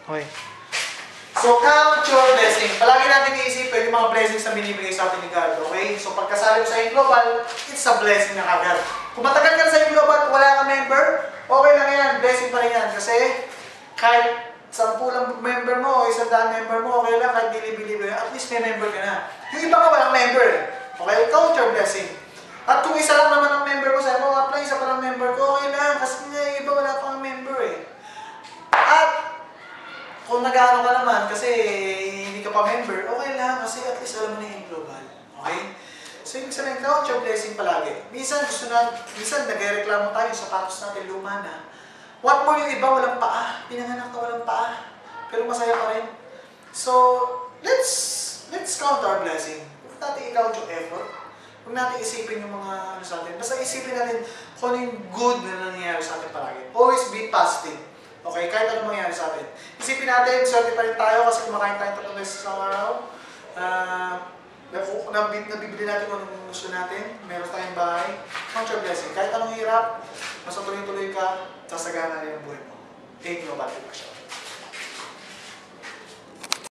Okay. So, count your blessing. Palagi natin iisipin yung mga blessings na binibigay sa atin ni God. Okay? So, pagkasali mo sa global, it's a blessing na kagad. Kung matagal ka na sa global, wala ka member, okay lang yan. Blessing pa rin yan. Kasi, kahit 10 lang member mo o 100 member mo, okay lang. Kahit dili-bili, at least may member ka na. Yung iba ka walang member eh. Okay? Count your blessing. At kung isa lang naman ang member ko, sabi mo, apply, isa pa lang member ko, okay lang. Kasi nga, yung iba wala pang member eh. At, kung nag-ano ka naman, kasi hindi ka pa member, okay lang, kasi at least alam mo na yung global. Okay? So, ibig sabihin, count your blessing palagi. Minsan, minsan nagreklamo tayo, sapatos natin luma na. What more yung iba, walang paa. Pinanganak na walang paa. Pero masaya pa rin. So, let's count our blessing. Huwag natin i-count yung effort. Huwag natin isipin yung mga ano sa atin. Basta isipin natin kung ano yung good na nangyayari sa atin palagi. Always be positive. Okay, kahit anong mangyari sa atin. Isipin natin, swerte pa rin tayo kasi kumakain tayo 3 beses sa araw. Nabibili natin kung anong gusto natin. Meron tayong bahay. Count your blessing. Kahit anong hirap, basta tuloy-tuloy ka, sasagana rin ang buhay mo. Take global.